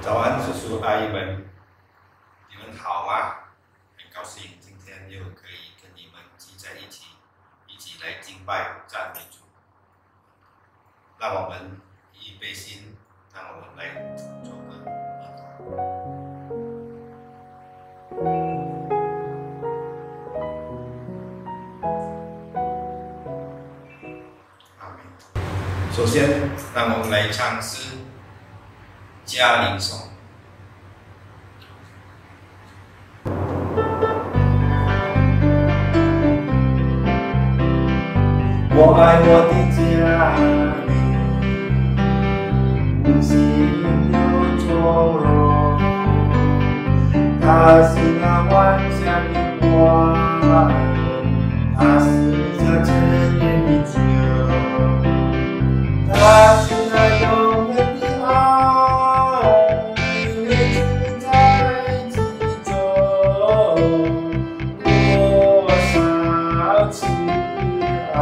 早安，叔叔阿姨们，你们好吗？很高兴今天又可以跟你们聚在一起，一起来敬拜赞美主。让我们以悲心，让我们来做个祷告。阿门。首先，让我们来唱诗《嘉陵颂》。我爱我的家里，温馨又从容。它是那晚霞的花，它是那陈年的酒，它是那永恒的爱，住在其中。多少次爱。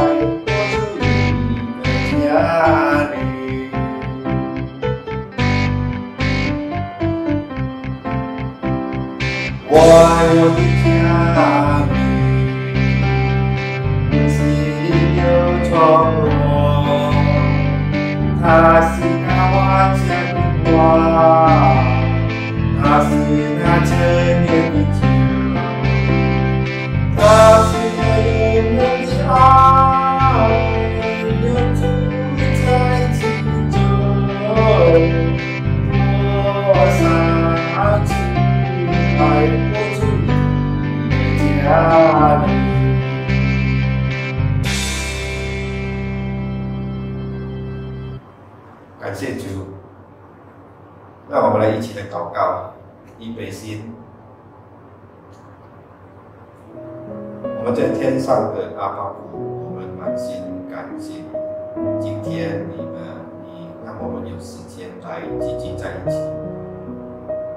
家里，我爱我的家里，心有从容。它是那晚霞的花，它是那陈年的酒，它是那永远的爱。多少次爱不出你的家里。感谢主，让我们来一起来祷告，预备心。我们在天上的阿爸父，我们满心感谢你。今天你让我们有时间来聚集在一起，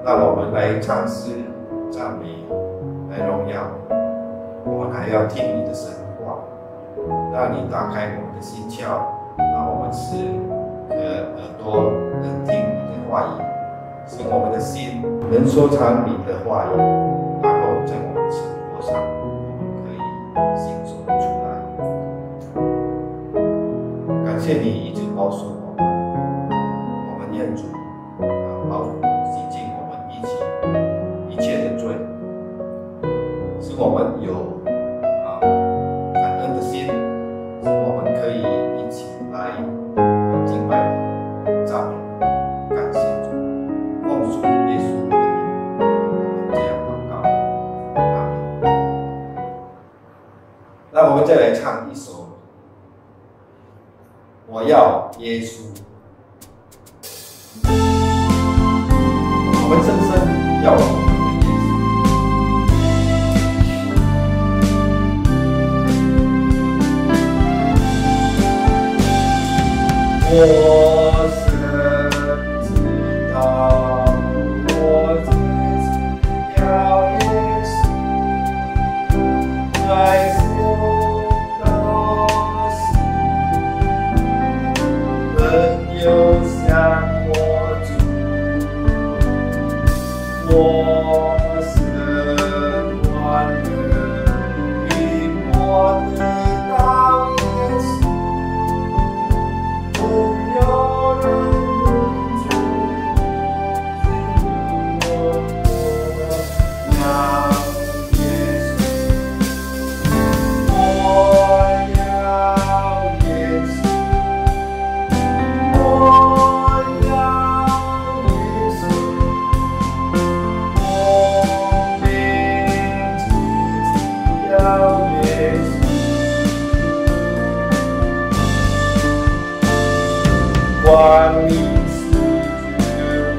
让我们来唱诗、赞美、来荣耀。我们还要听你的神话，让你打开我们的心窍，让我们是耳朵能听你的话语，使我们的心能收藏你的话语，然后在我们生活上，我们可以行走出来。感谢你一直保守我们。愿主洗净我们一切的罪，使我们有感恩的心，使我们可以一起来敬拜、赞美、感谢主，奉主耶稣的名，我们这样祷告，阿门。那我们再来唱一首《我要耶稣》。我们深深要我们的耶稣。我深知道，我自己要耶稣，在所有事，能有像我主。我是欢乐，因我得到耶稣，不有人能阻止我要耶稣，我要耶稣，我要耶稣。万民世界，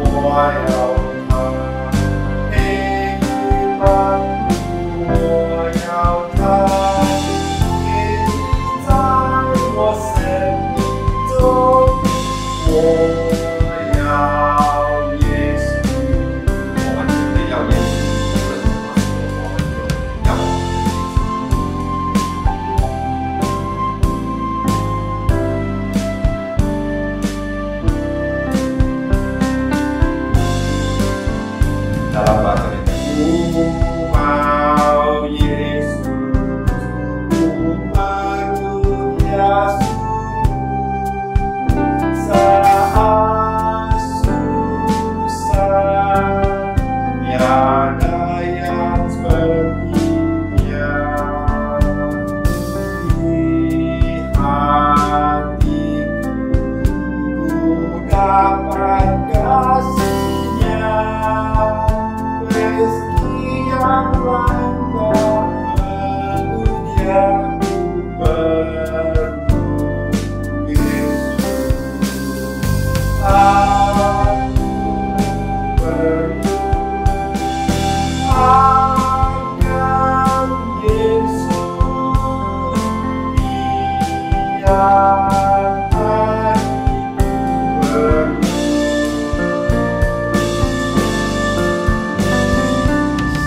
我要他；每一万物，我要他。也在我生命中，我要耶稣。我们真的要耶稣，无论什么时候，我们都要耶稣。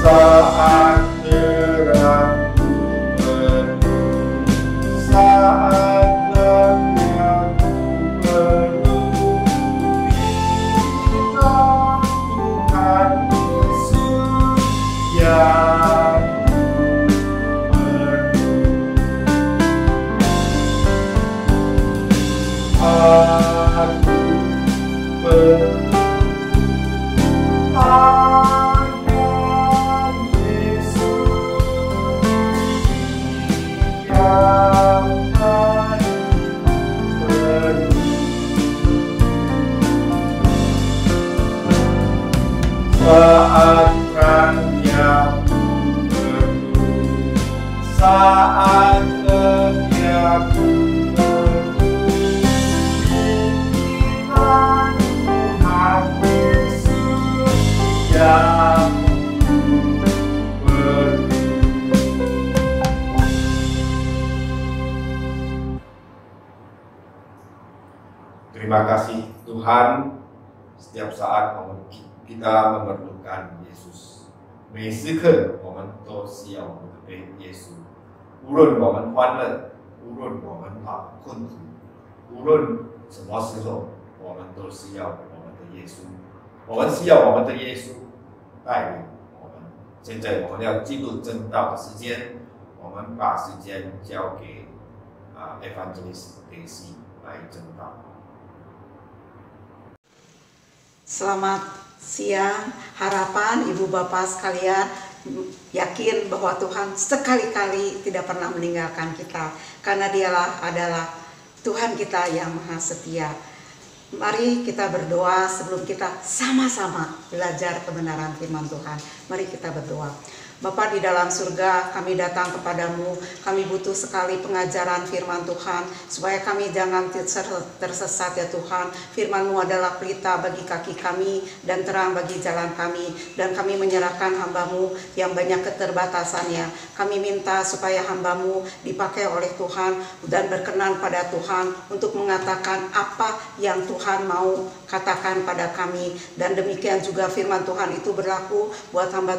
saat terangku penuh, saat lelahku penuh, bimbinglah Tuhan Yesus yang aku penuh hanya Yesus yang penuh. Saat terangnya penuh, saat lelahnya terima kasih Tuhan, setiap saat kita memerlukan Yesus，每时刻我们都需要我们的耶稣，无论我们欢乐，无论我们困苦，无论什么时候，我们都需要我们的耶稣，我们需要我们的耶稣带领我们。现在我们要进入正道的时间，我们把时间交给Evangelist Desi来正道。Selamat siang, harapan Ibu Bapak sekalian yakin bahwa Tuhan sekali-kali tidak pernah meninggalkan kita, karena Dialah adalah Tuhan kita yang maha setia. Mari kita berdoa sebelum kita sama-sama belajar kebenaran firman Tuhan. Mari kita berdoa. Bapa di dalam surga, kami datang kepadamu. Kami butuh sekali pengajaran firman Tuhan, supaya kami jangan tersesat ya Tuhan. Firman-Mu adalah pelita bagi kaki kami dan terang bagi jalan kami. Dan kami menyerahkan hamba-Mu yang banyak keterbatasannya. Kami minta supaya hamba-Mu dipakai oleh Tuhan dan berkenan pada Tuhan untuk mengatakan apa yang Tuhan mau katakan pada kami. Dan demikian juga firman Tuhan itu berlaku buat hamba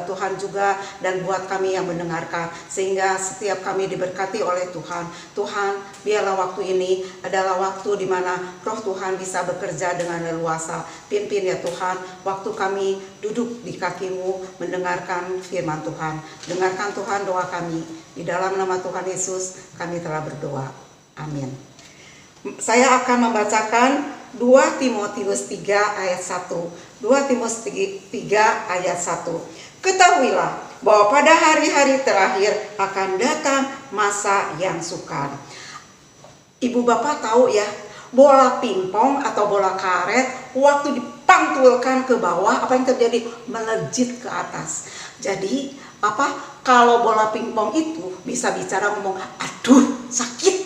Tuhan juga dan buat kami yang mendengarkan, sehingga setiap kami diberkati oleh Tuhan. Tuhan, biarlah waktu ini adalah waktu di mana Roh Tuhan bisa bekerja dengan leluasa. Pimpin ya Tuhan, waktu kami duduk di kaki-Mu mendengarkan firman Tuhan. Dengarkan Tuhan doa kami. Di dalam nama Tuhan Yesus kami telah berdoa. Amin. Saya akan membacakan 2 Timotius 3 ayat 1. 2 Timotius 3 ayat 1. Ketahuilah bahwa pada hari-hari terakhir akan datang masa yang sukar. Ibu bapak tahu ya, bola pingpong atau bola karet waktu dipantulkan ke bawah, apa yang terjadi? Melejit ke atas. Jadi kalau bola pingpong itu bisa bicara, ngomong aduh sakit.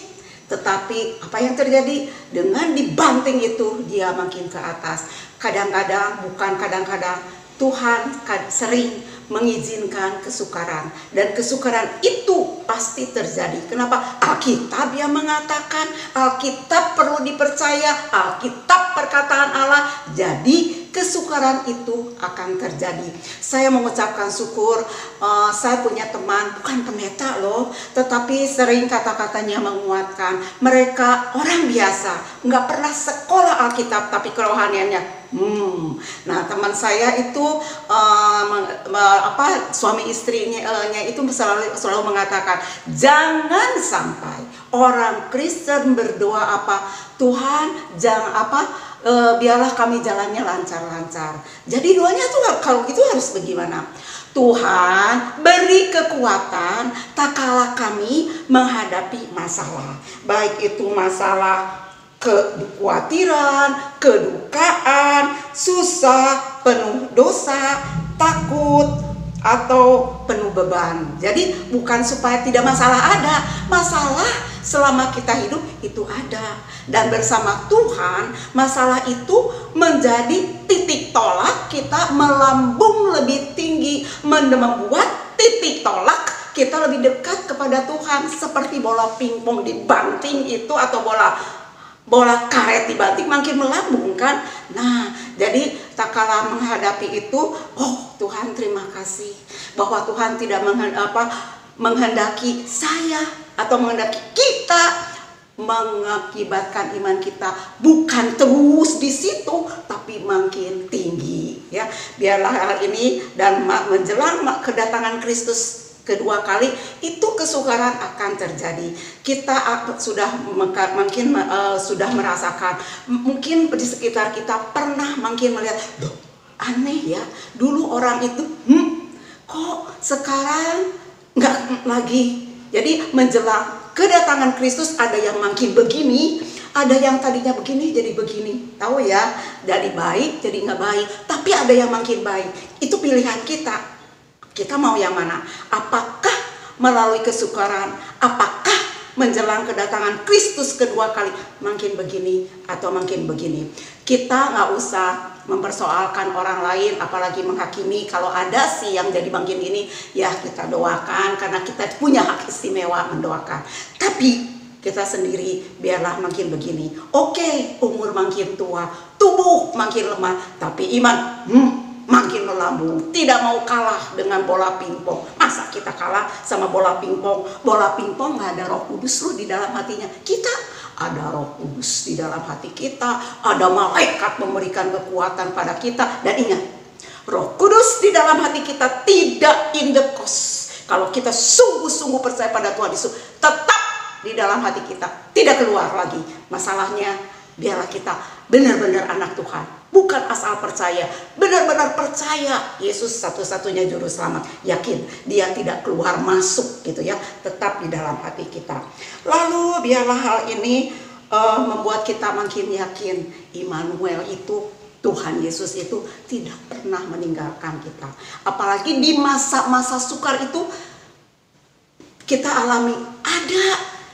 Tetapi apa yang terjadi? Dengan dibanting itu dia makin ke atas. Kadang-kadang, bukan kadang-kadang, Tuhan sering mengizinkan kesukaran, dan kesukaran itu pasti terjadi. Kenapa? Alkitab yang mengatakan, Alkitab perlu dipercaya, Alkitab perkataan Allah. Jadi kesukaran itu akan terjadi. Saya mengucapkan syukur, saya punya teman, bukan pendeta loh, tetapi sering kata-katanya menguatkan. Mereka orang biasa, nggak pernah sekolah Alkitab, tapi kerohaniannya Nah, teman saya itu suami istrinya itu selalu mengatakan, jangan sampai orang Kristen berdoa Tuhan jangan biarlah kami jalannya lancar-lancar. Jadi doanya tuh kalau gitu harus bagaimana? Tuhan beri kekuatan tak kala kami menghadapi masalah, baik itu masalah kekhawatiran, kedukaan, susah, penuh dosa, takut, atau penuh beban. Jadi bukan supaya tidak masalah ada, masalah selama kita hidup itu ada. Dan bersama Tuhan, masalah itu menjadi titik tolak kita melambung lebih tinggi, membuat titik tolak kita lebih dekat kepada Tuhan. Seperti bola pingpong dibanting itu, atau bola karet dibanting makin melambung kan. Nah, jadi tak kala menghadapi itu, Tuhan terima kasih bahwa Tuhan tidak menghendaki saya atau menghendaki kita mengakibatkan iman kita bukan terus di situ tapi makin tinggi ya. Biarlah hal ini dan menjelang kedatangan Kristus kedua kali itu kesukaran akan terjadi. Kita sudah mungkin sudah merasakan, mungkin di sekitar kita pernah mungkin melihat, loh aneh ya, dulu orang itu kok sekarang nggak lagi. Jadi menjelang kedatangan Kristus ada yang makin begini, ada yang tadinya begini jadi begini. Tahu ya, dari baik jadi nggak baik, tapi ada yang makin baik. Itu pilihan kita. Kita mau yang mana? Apakah melalui kesukaran? Apakah menjelang kedatangan Kristus kedua kali makin begini atau makin begini? Kita nggak usah mempersoalkan orang lain, apalagi menghakimi. Kalau ada sih yang jadi makin ini, ya kita doakan karena kita punya hak istimewa mendoakan. Tapi kita sendiri biarlah makin begini. Oke, umur makin tua, tubuh makin lemah, tapi iman makin melambung. Tidak mau kalah dengan bola pingpong. Masa kita kalah sama bola pingpong? Bola pingpong nggak ada Roh Kudus loh di dalam hatinya. Kita ada Roh Kudus di dalam hati kita, ada malaikat memberikan kekuatan pada kita. Dan ingat, Roh Kudus di dalam hati kita tidak in the cost. Kalau kita sungguh-sungguh percaya pada Tuhan Yesus, tetap di dalam hati kita, tidak keluar lagi. Masalahnya, biarlah kita benar-benar anak Tuhan, bukan asal percaya, benar-benar percaya Yesus satu-satunya juru selamat. Yakin dia tidak keluar masuk gitu ya, tetap di dalam hati kita. Lalu biarlah hal ini membuat kita makin yakin Immanuel itu, Tuhan Yesus itu tidak pernah meninggalkan kita. Apalagi di masa-masa sukar itu kita alami, ada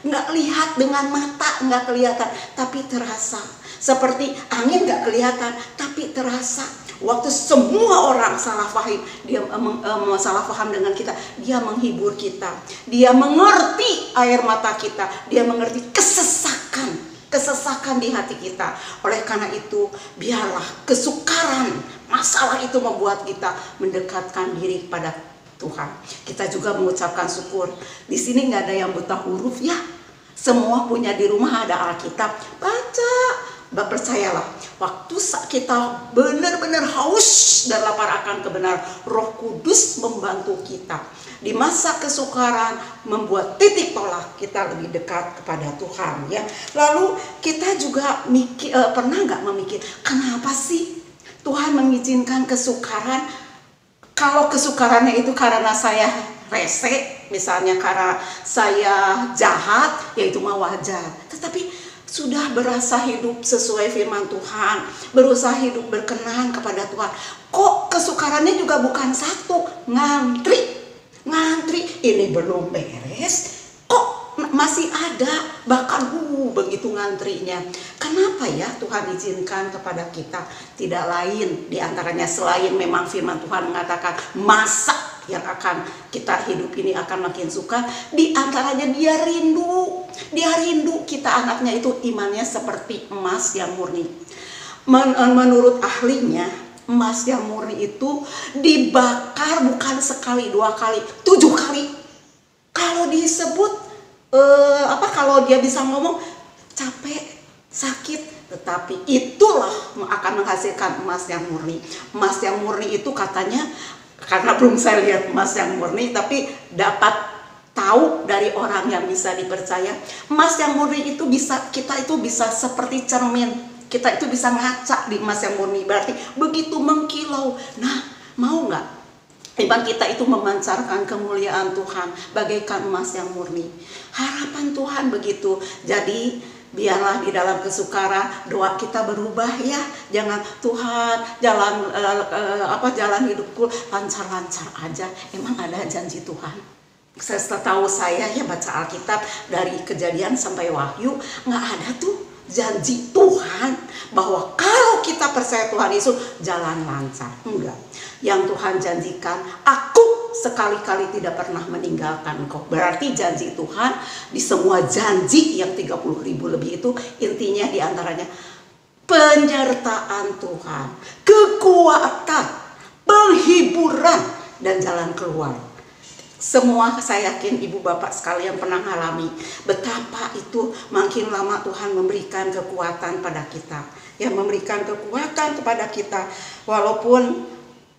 nggak lihat dengan mata, nggak kelihatan, tapi terasa. Seperti angin nggak kelihatan, tapi terasa. Waktu semua orang salah paham, dia salah paham dengan kita, dia menghibur kita, dia mengerti air mata kita, dia mengerti kesesakan di hati kita. Oleh karena itu, biarlah kesukaran, masalah itu membuat kita mendekatkan diri pada Tuhan. Kita juga mengucapkan syukur. Di sini nggak ada yang buta huruf ya. Semua punya di rumah ada Alkitab, baca. Percayalah, waktu kita benar-benar haus dan lapar akan kebenaran, Roh Kudus membantu kita. Di masa kesukaran membuat titik tolak kita lebih dekat kepada Tuhan ya. Lalu kita juga pernah nggak memikir, kenapa sih Tuhan mengizinkan kesukaran? Kalau kesukarannya itu karena saya rese, misalnya karena saya jahat, ya itu mah wajar. Tetapi sudah berasa hidup sesuai firman Tuhan, berusaha hidup berkenan kepada Tuhan, kok kesukarannya juga bukan satu, ngantri, ini belum beres, kok masih ada, bahkan begitu ngantrinya. Kenapa ya Tuhan izinkan kepada kita? Tidak lain diantaranya selain memang firman Tuhan mengatakan masa yang akan kita hidup ini akan makin suka, di antaranya dia rindu kita anaknya itu imannya seperti emas yang murni. Menurut ahlinya, emas yang murni itu dibakar bukan sekali, 2 kali, 7 kali. Kalau disebut kalau dia bisa ngomong capek, sakit, tetapi itulah akan menghasilkan emas yang murni. Emas yang murni itu katanya, karena belum saya lihat emas yang murni, tapi dapat tahu dari orang yang bisa dipercaya, emas yang murni itu kita itu bisa seperti cermin, kita itu bisa ngaca di emas yang murni, berarti begitu mengkilau. Nah, mau nggak iman kita itu memancarkan kemuliaan Tuhan bagaikan emas yang murni? Harapan Tuhan begitu. Jadi biarlah di dalam kesukaran doa kita berubah ya. Jangan Tuhan jalan hidupku lancar-lancar aja. Emang ada janji Tuhan? Setahu saya ya baca Alkitab dari Kejadian sampai Wahyu, nggak ada tuh janji Tuhan bahwa kalau kita percaya Tuhan Yesus jalan lancar. Enggak. Yang Tuhan janjikan, aku sekali-kali tidak pernah meninggalkan engkau. Berarti janji Tuhan di semua janji yang 30.000 lebih itu intinya diantaranya penyertaan Tuhan, kekuatan, penghiburan dan jalan keluar. Semua saya yakin ibu bapak sekalian pernah mengalami betapa itu makin lama Tuhan memberikan kekuatan pada kita, ya, memberikan kekuatan kepada kita walaupun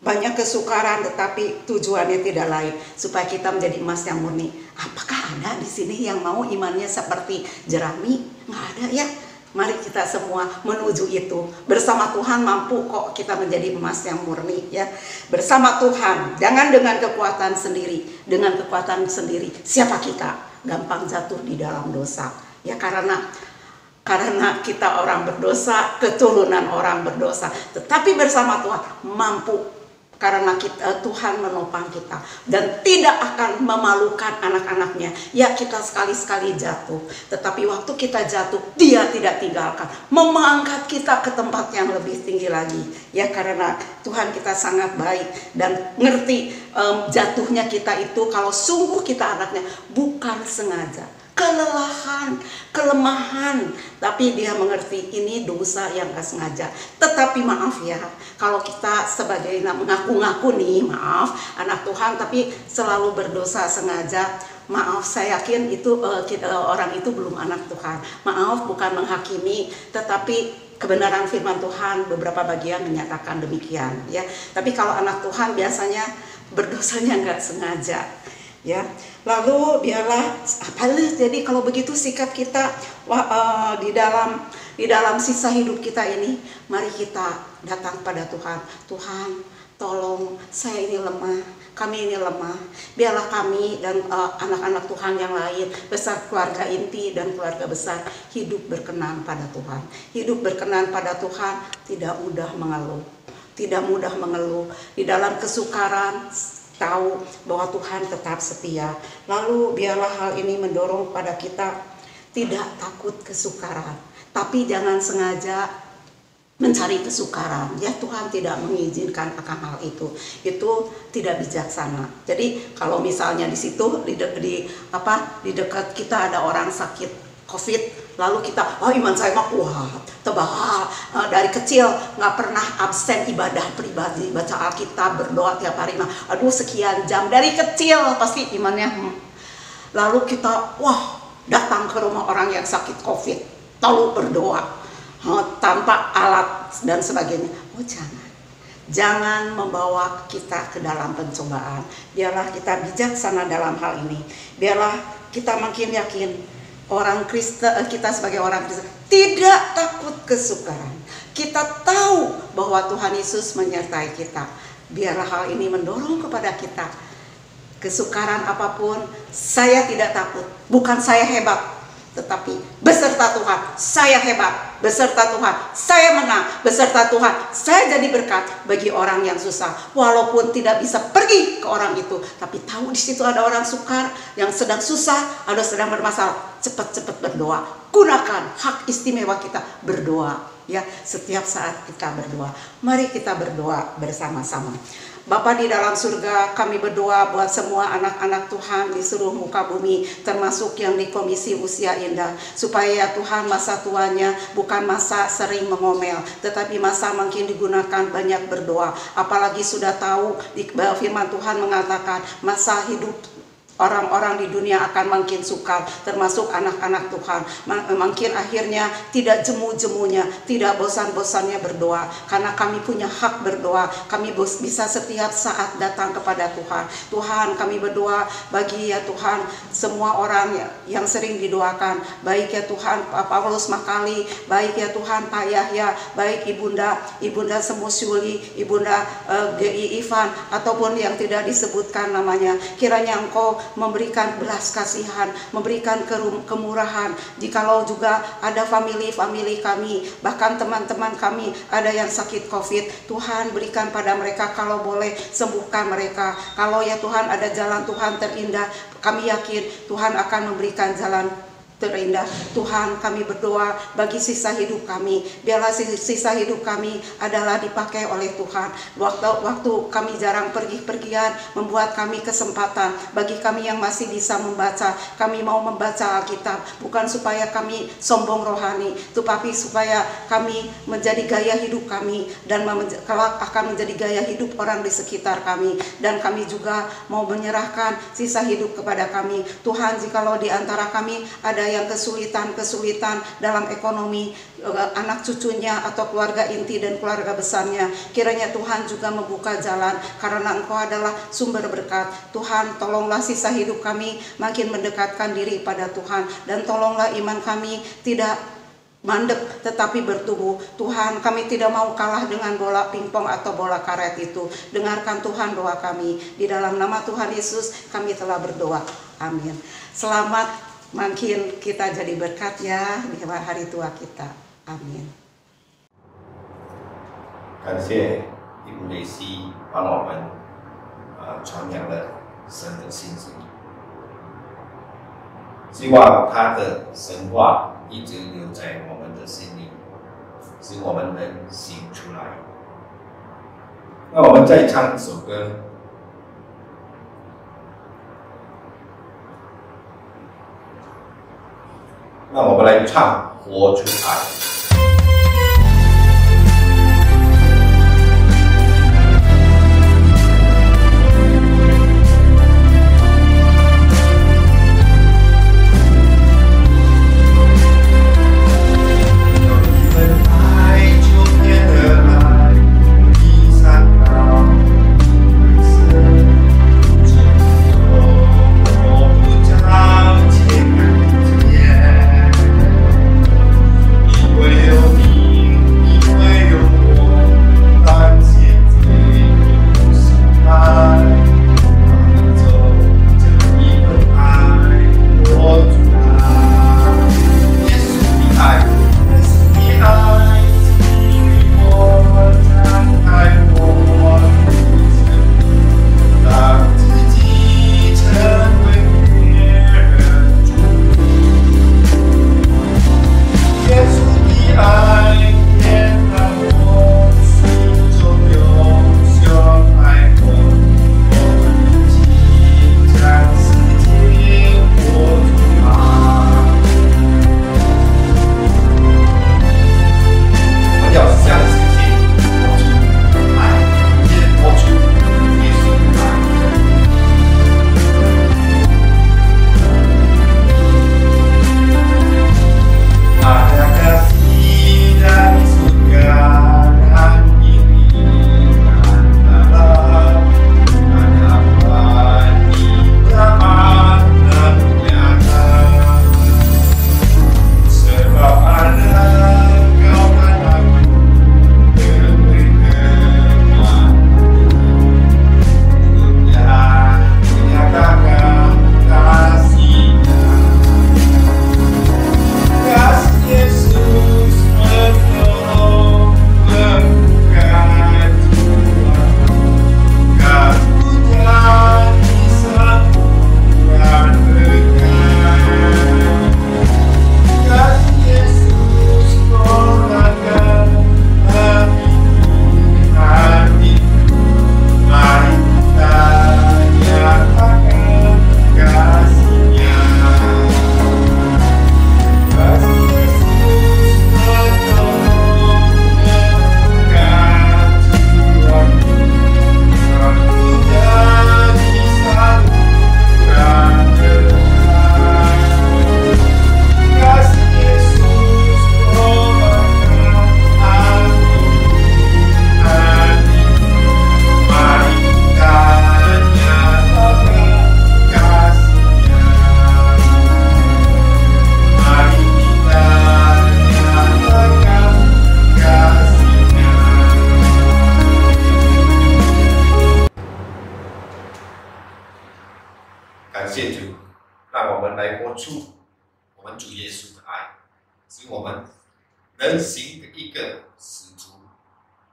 banyak kesukaran, tetapi tujuannya tidak lain supaya kita menjadi emas yang murni. Apakah ada di sini yang mau imannya seperti jerami? Nggak ada, ya. Mari kita semua menuju itu. Bersama Tuhan mampu kok kita menjadi emas yang murni, ya. Bersama Tuhan, jangan dengan kekuatan sendiri. Dengan kekuatan sendiri, siapa kita? Gampang jatuh di dalam dosa. Ya, karena kita orang berdosa, keturunan orang berdosa. Tetapi bersama Tuhan mampu, karena Tuhan menopang kita dan tidak akan memalukan anak-anaknya. Ya, kita sekali-sekali jatuh, tetapi waktu kita jatuh Dia tidak tinggalkan, mengangkat kita ke tempat yang lebih tinggi lagi. Ya, karena Tuhan kita sangat baik dan ngerti jatuhnya kita itu kalau sungguh kita anaknya bukan sengaja. Kelelahan, kelemahan, tapi Dia mengerti ini dosa yang gak sengaja. Tetapi maaf ya, kalau kita sebagai mengaku-ngaku nih, maaf anak Tuhan, tapi selalu berdosa sengaja, maaf, saya yakin itu orang itu belum anak Tuhan. Maaf, bukan menghakimi, tetapi kebenaran firman Tuhan beberapa bagian menyatakan demikian, ya. Tapi kalau anak Tuhan biasanya berdosanya nggak sengaja, ya. Lalu biarlah jadi kalau begitu sikap kita di dalam sisa hidup kita ini, mari kita datang pada Tuhan. Tuhan, tolong, saya ini lemah, kami ini lemah. Biarlah kami dan anak-anak Tuhan yang lain, besar keluarga inti dan keluarga besar, hidup berkenan pada Tuhan. Hidup berkenan pada Tuhan tidak mudah mengeluh. Tidak mudah mengeluh. Di dalam kesukaran, tahu bahwa Tuhan tetap setia. Lalu biarlah hal ini mendorong pada kita tidak takut kesukaran, tapi jangan sengaja mencari kesukaran. Ya, Tuhan tidak mengizinkan akan hal itu tidak bijaksana. Jadi kalau misalnya di situ di dekat kita ada orang sakit COVID, lalu kita, iman saya mah kuat, tebal, dari kecil nggak pernah absen ibadah pribadi, baca Alkitab, berdoa tiap hari, sekian jam dari kecil pasti imannya. Lalu kita, datang ke rumah orang yang sakit COVID, lalu berdoa tanpa alat dan sebagainya. Jangan membawa kita ke dalam pencobaan. Biarlah kita bijaksana dalam hal ini. Biarlah kita makin yakin orang Kristen, kita sebagai orang Kristen tidak takut kesukaran. Kita tahu bahwa Tuhan Yesus menyertai kita. Biarlah hal ini mendorong kepada kita. Kesukaran apapun, saya tidak takut. Bukan saya hebat, tetapi beserta Tuhan saya hebat, beserta Tuhan saya menang, beserta Tuhan saya jadi berkat bagi orang yang susah. Walaupun tidak bisa pergi ke orang itu, tapi tahu di situ ada orang sukar yang sedang susah, ada sedang bermasalah, cepat-cepat berdoa. Gunakan hak istimewa kita berdoa, ya. Setiap saat kita berdoa. Mari kita berdoa bersama-sama. Bapa di dalam surga, kami berdoa buat semua anak-anak Tuhan di seluruh muka bumi, termasuk yang di Komisi Usia Indah, supaya Tuhan masa tuanya bukan masa sering mengomel, tetapi masa makin digunakan banyak berdoa. Apalagi sudah tahu di firman Tuhan mengatakan masa hidup orang-orang di dunia akan makin sukar, termasuk anak-anak Tuhan. Makin akhirnya tidak jemu-jemunya, tidak bosan-bosannya berdoa. Karena kami punya hak berdoa, kami bisa setiap saat datang kepada Tuhan. Tuhan, kami berdoa bagi ya Tuhan semua orang yang sering didoakan, baik ya Tuhan Pak Paulus Makali, baik ya Tuhan Pak Yahya, baik Ibunda Semusyuli, Ibunda G.I. Ivan, ataupun yang tidak disebutkan namanya. Kiranya Engkau memberikan belas kasihan, memberikan kemurahan. Jikalau juga ada famili kami, bahkan teman-teman kami ada yang sakit COVID, Tuhan berikan pada mereka, kalau boleh sembuhkan mereka. Kalau ya Tuhan ada jalan Tuhan terindah, kami yakin Tuhan akan memberikan jalan terindah. Tuhan, kami berdoa bagi sisa hidup kami. Biarlah sisa hidup kami adalah dipakai oleh Tuhan. Waktu kami jarang pergi-pergian, membuat kami kesempatan. Bagi kami yang masih bisa membaca, kami mau membaca Alkitab. Bukan supaya kami sombong rohani, tetapi supaya kami menjadi gaya hidup kami. Dan kelak akan menjadi gaya hidup orang di sekitar kami. Dan kami juga mau menyerahkan sisa hidup kepada kami. Tuhan, jikalau di antara kami ada yang kesulitan dalam ekonomi, anak cucunya atau keluarga inti dan keluarga besarnya, kiranya Tuhan juga membuka jalan, karena Engkau adalah sumber berkat. Tuhan, tolonglah sisa hidup kami makin mendekatkan diri pada Tuhan, dan tolonglah iman kami tidak mandek tetapi bertumbuh. Tuhan, kami tidak mau kalah dengan bola pingpong atau bola karet itu. Dengarkan Tuhan doa kami. Di dalam nama Tuhan Yesus kami telah berdoa. Amin. Selamat makin kita jadi berkat ya di hari tua kita. Amin. 感谢伊布雷西帮我们传扬了神的信息，希望他的神话一直留在我们的心里，使我们能行出来。那我们再唱一首歌。那我们来唱《活出爱》。感谢主，让我们来活出我们主耶稣的爱，使我们能行一个使徒，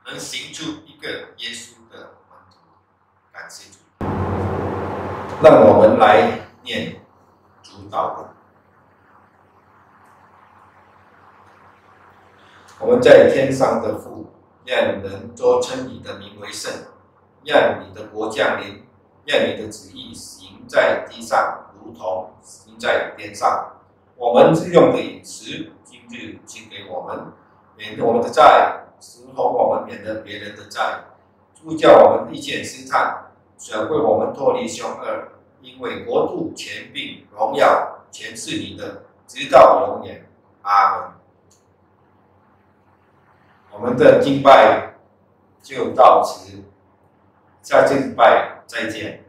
能行出一个耶稣的门徒。感谢主，让我们来念主祷文。我们在天上的父，愿人都称你的名为圣，愿你的国降临，愿你的旨意行在地上，如同行在天上。我们日用的饮食，今日请给我们，免我们的债，如同我们免了别人的债，不叫我们遇见试探，转为我们脱离凶恶。因为国度、权柄、荣耀，全是你的，直到永远。阿门。我们的敬拜就到此，下次敬拜再见。